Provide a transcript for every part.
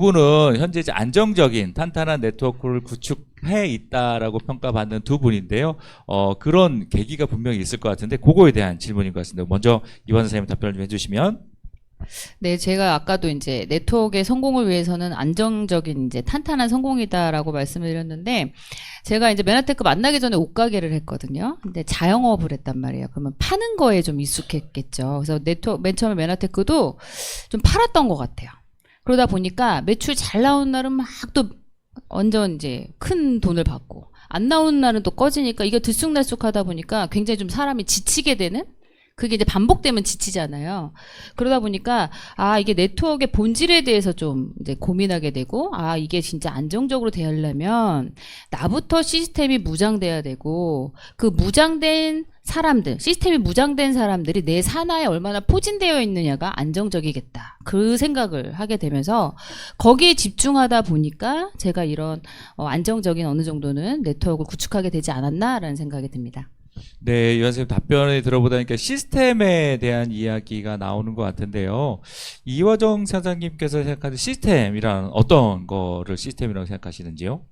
분은 현재 이제 안정적인 탄탄한 네트워크를 구축해 있다라고 평가받는 두 분인데요. 그런 계기가 분명히 있을 것 같은데 그거에 대한 질문인 것 같습니다. 먼저 이완 선생님 답변을 좀 해주시면. 네, 제가 아까도 이제 네트워크의 성공을 위해서는 안정적인 이제 탄탄한 성공이다라고 말씀을 드렸는데, 제가 이제 메나테크 만나기 전에 옷가게를 했거든요. 근데 자영업을 했단 말이에요. 그러면 파는 거에 좀 익숙했겠죠. 그래서 맨 처음에 메나테크도 좀 팔았던 것 같아요. 그러다 보니까 매출 잘 나오는 날은 막 또 완전 이제 큰 돈을 받고, 안 나오는 날은 또 꺼지니까 이게 들쑥날쑥하다 보니까 굉장히 좀 사람이 지치게 되는, 그게 이제 반복되면 지치잖아요. 그러다 보니까 이게 네트워크의 본질에 대해서 좀 이제 고민하게 되고, 이게 진짜 안정적으로 되려면 나부터 시스템이 무장돼야 되고, 그 무장된 사람들, 시스템이 무장된 사람들이 내 산하에 얼마나 포진되어 있느냐가 안정적이겠다. 그 생각을 하게 되면서 거기에 집중하다 보니까 제가 이런 안정적인 어느 정도는 네트워크를 구축하게 되지 않았나라는 생각이 듭니다. 네, 이완 선생님 답변을 들어보다니까 시스템에 대한 이야기가 나오는 것 같은데요. 이화정 사장님께서 생각하는 시스템이란 어떤 거를 시스템이라고 생각하시는지요?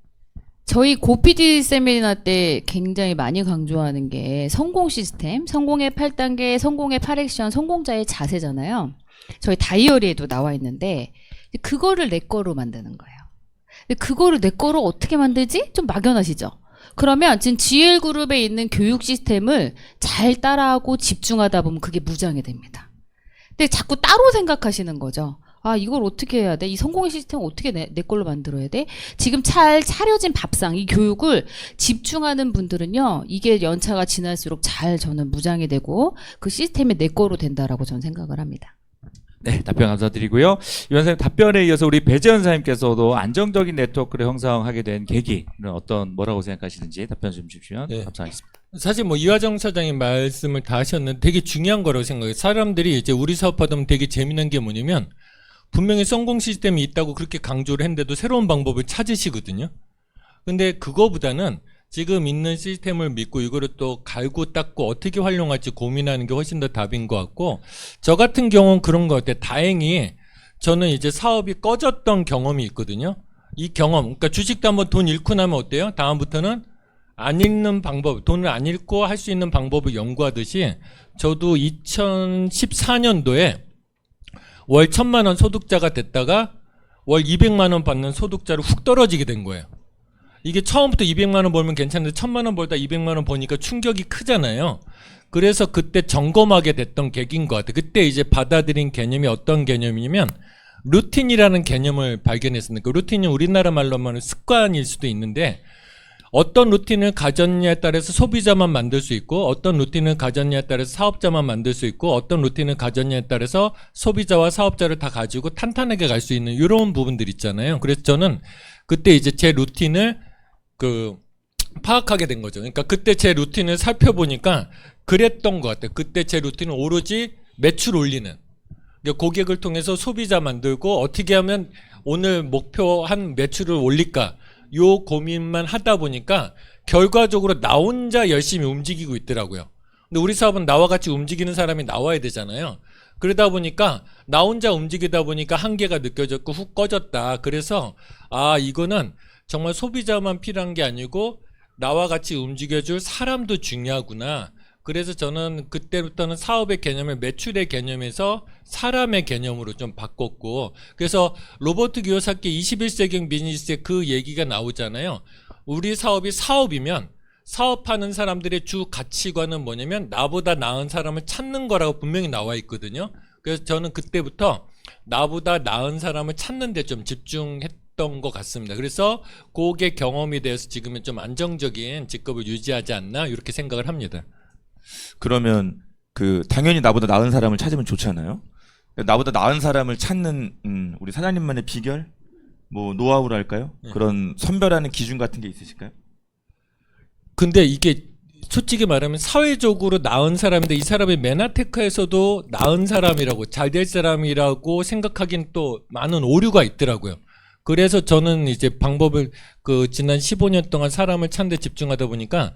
저희 고PD 세미나 때 굉장히 많이 강조하는 게 성공 시스템, 성공의 8단계, 성공의 8액션, 성공자의 자세잖아요. 저희 다이어리에도 나와 있는데 그거를 내 거로 만드는 거예요. 근데 그거를 내 거로 어떻게 만들지? 좀 막연하시죠? 그러면 지금 GL그룹에 있는 교육 시스템을 잘 따라하고 집중하다 보면 그게 무장이 됩니다. 근데 자꾸 따로 생각하시는 거죠. 이걸 어떻게 해야 돼? 이 성공의 시스템을 어떻게 내 걸로 만들어야 돼? 지금 잘 차려진 밥상, 이 교육을 집중하는 분들은요, 이게 연차가 지날수록 잘 저는 무장이 되고 그 시스템이 내 거로 된다라고 저는 생각을 합니다. 네, 답변 감사드리고요. 이완 선생님 답변에 이어서 우리 배재현 선생님께서도 안정적인 네트워크를 형성하게 된 계기는 뭐라고 생각하시는지 답변 좀 주시면 네. 감사하겠습니다. 사실 뭐 이화정 사장님 말씀을 다 하셨는데 되게 중요한 거라고 생각해요. 사람들이 이제 우리 사업하다 보면 되게 재미난 게 뭐냐면 분명히 성공 시스템이 있다고 그렇게 강조를 했는데도 새로운 방법을 찾으시거든요. 근데 그거보다는 지금 있는 시스템을 믿고 이거를 또 갈고 닦고 어떻게 활용할지 고민하는 게 훨씬 더 답인 것 같고, 저 같은 경우는 그런 것 같아요. 다행히 저는 이제 사업이 꺼졌던 경험이 있거든요. 이 경험, 그러니까 주식도 한번 돈 잃고 나면 어때요? 다음부터는 안 잃는 방법, 돈을 안 잃고 할 수 있는 방법을 연구하듯이 저도 2014년도에 월 1,000만 원 소득자가 됐다가 월 200만 원 받는 소득자로 훅 떨어지게 된 거예요. 이게 처음부터 200만 원 벌면 괜찮은데 1,000만 원 벌다 200만 원 버니까 충격이 크잖아요. 그래서 그때 점검하게 됐던 계기인 것 같아요. 그때 이제 받아들인 개념이 어떤 개념이냐면 루틴이라는 개념을 발견했습니다. 그 루틴이 우리나라 말로 하면 습관일 수도 있는데, 어떤 루틴을 가졌냐에 따라서 소비자만 만들 수 있고, 어떤 루틴을 가졌냐에 따라서 사업자만 만들 수 있고, 어떤 루틴을 가졌냐에 따라서 소비자와 사업자를 다 가지고 탄탄하게 갈 수 있는 이런 부분들 있잖아요. 그래서 저는 그때 이제 제 루틴을 파악하게 된 거죠. 그러니까 그때 제 루틴을 살펴보니까 그랬던 것 같아요. 그때 제 루틴은 오로지 매출 올리는, 그러니까 고객을 통해서 소비자 만들고 어떻게 하면 오늘 목표한 매출을 올릴까, 요 고민만 하다 보니까 결과적으로 나 혼자 열심히 움직이고 있더라고요. 근데 우리 사업은 나와 같이 움직이는 사람이 나와야 되잖아요. 그러다 보니까 나 혼자 움직이다 보니까 한계가 느껴졌고 훅 꺼졌다. 그래서 이거는 정말 소비자만 필요한 게 아니고 나와 같이 움직여줄 사람도 중요하구나. 그래서 저는 그때부터는 사업의 개념을 매출의 개념에서 사람의 개념으로 좀 바꿨고, 그래서 로버트 기요사키 21세기 비즈니스에 그 얘기가 나오잖아요. 우리 사업이 사업이면 사업하는 사람들의 주 가치관은 뭐냐면 나보다 나은 사람을 찾는 거라고 분명히 나와 있거든요. 그래서 저는 그때부터 나보다 나은 사람을 찾는 데 좀 집중했던 것 같습니다. 그래서 그게 경험이 돼서 지금은 좀 안정적인 직업을 유지하지 않나 이렇게 생각을 합니다. 그러면 당연히 나보다 나은 사람을 찾으면 좋잖아요. 나보다 나은 사람을 찾는 우리 사장님만의 비결, 뭐 노하우랄까요? 그런 선별하는 기준 같은 게 있으실까요? 근데 이게 솔직히 말하면 사회적으로 나은 사람인데 이 사람이 메나테크에서도 나은 사람이라고, 잘 될 사람이라고 생각하기는 또 많은 오류가 있더라고요. 그래서 저는 이제 방법을 지난 15년 동안 사람을 찾는 데 집중하다 보니까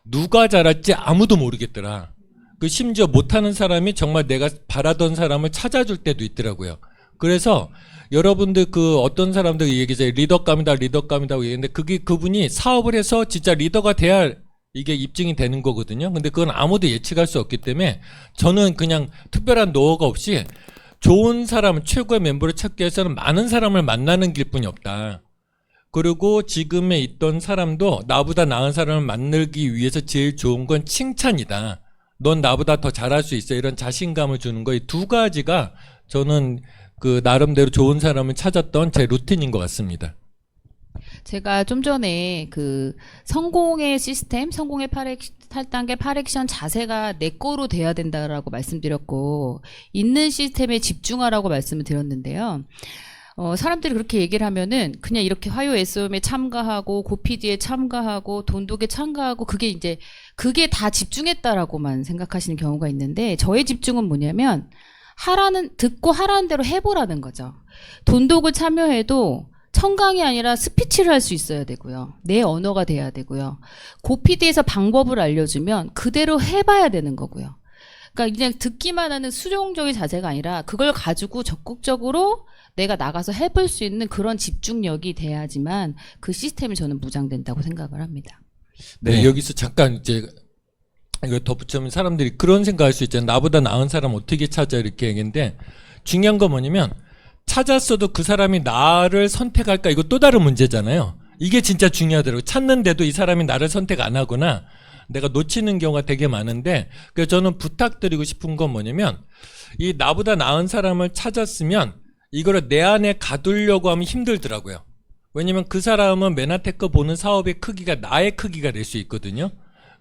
누가 잘할지 아무도 모르겠더라. 심지어 못하는 사람이 정말 내가 바라던 사람을 찾아줄 때도 있더라고요. 그래서 여러분들 그 어떤 사람들 얘기죠. 리더감이다, 리더감이다고 얘기했는데 그게 그분이 사업을 해서 진짜 리더가 돼야 이게 입증이 되는 거거든요. 근데 그건 아무도 예측할 수 없기 때문에 저는 그냥 특별한 노하우가 없이 좋은 사람, 최고의 멤버를 찾기 위해서는 많은 사람을 만나는 길뿐이 없다. 그리고 지금에 있던 사람도 나보다 나은 사람을 만들기 위해서 제일 좋은 건 칭찬이다. 넌 나보다 더 잘할 수 있어. 이런 자신감을 주는 거. 이 두 가지가 저는 그 나름대로 좋은 사람을 찾았던 제 루틴인 것 같습니다. 제가 좀 전에 그 성공의 시스템, 성공의 8단계 8액션 자세가 내 거로 돼야 된다라고 말씀드렸고, 있는 시스템에 집중하라고 말씀을 드렸는데요. 사람들이 그렇게 얘기를 하면은 그냥 이렇게 화요 SOM에 참가하고 고PD에 참가하고 돈독에 참가하고 그게 다 집중했다라고만 생각하시는 경우가 있는데, 저의 집중은 뭐냐면 듣고 하라는 대로 해보라는 거죠. 돈독을 참여해도 청강이 아니라 스피치를 할 수 있어야 되고요. 내 언어가 돼야 되고요. 고PD에서 방법을 알려주면 그대로 해봐야 되는 거고요. 그러니까 그냥 듣기만 하는 수용적인 자세가 아니라 그걸 가지고 적극적으로 내가 나가서 해볼 수 있는 그런 집중력이 돼야지만 그 시스템이 저는 무장된다고 생각을 합니다. 네, 여기서 잠깐 이제 이거 덧붙이면 사람들이 그런 생각할 수 있잖아요. 나보다 나은 사람 어떻게 찾아 이렇게 얘기했는데, 중요한 건 뭐냐면 찾았어도 그 사람이 나를 선택할까, 이거 또 다른 문제잖아요. 이게 진짜 중요하더라고요. 찾는데도 이 사람이 나를 선택 안 하거나 내가 놓치는 경우가 되게 많은데, 그래서 저는 부탁드리고 싶은 건 뭐냐면, 이 나보다 나은 사람을 찾았으면 이거를 내 안에 가두려고 하면 힘들더라고요. 왜냐면 그 사람은 메나테크 보는 사업의 크기가 나의 크기가 될 수 있거든요.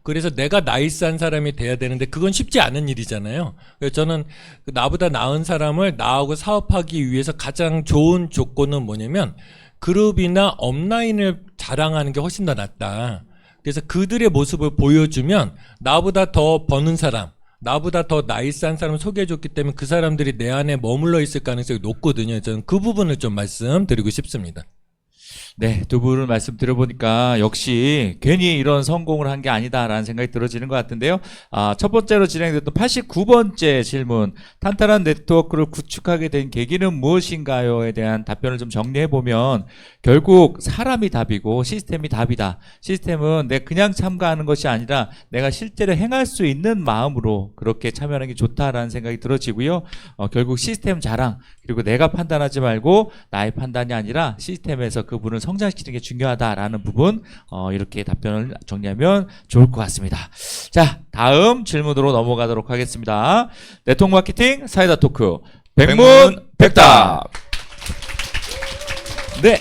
그래서 내가 나이스한 사람이 돼야 되는데 그건 쉽지 않은 일이잖아요. 그래서 저는 나보다 나은 사람을 나하고 사업하기 위해서 가장 좋은 조건은 뭐냐면 그룹이나 업라인을 자랑하는 게 훨씬 더 낫다. 그래서 그들의 모습을 보여주면 나보다 더 버는 사람, 나보다 더 나이스한 사람을 소개해줬기 때문에 그 사람들이 내 안에 머물러 있을 가능성이 높거든요. 저는 그 부분을 좀 말씀드리고 싶습니다. 네, 두 분을 말씀 들어보니까 역시 괜히 이런 성공을 한 게 아니다라는 생각이 들어지는 것 같은데요. 첫 번째로 진행됐던 89번째 질문, 탄탄한 네트워크를 구축하게 된 계기는 무엇인가요에 대한 답변을 좀 정리해보면, 결국 사람이 답이고 시스템이 답이다. 시스템은 내 그냥 참가하는 것이 아니라 내가 실제로 행할 수 있는 마음으로 그렇게 참여하는 게 좋다라는 생각이 들어지고요. 결국 시스템 자랑, 그리고 내가 판단하지 말고 나의 판단이 아니라 시스템에서 그분을 성장시키는 게 중요하다라는 부분, 이렇게 답변을 정리하면 좋을 것 같습니다. 자, 다음 질문으로 넘어가도록 하겠습니다. 네트워크 마케팅 사이다 토크 백문 백답. 네,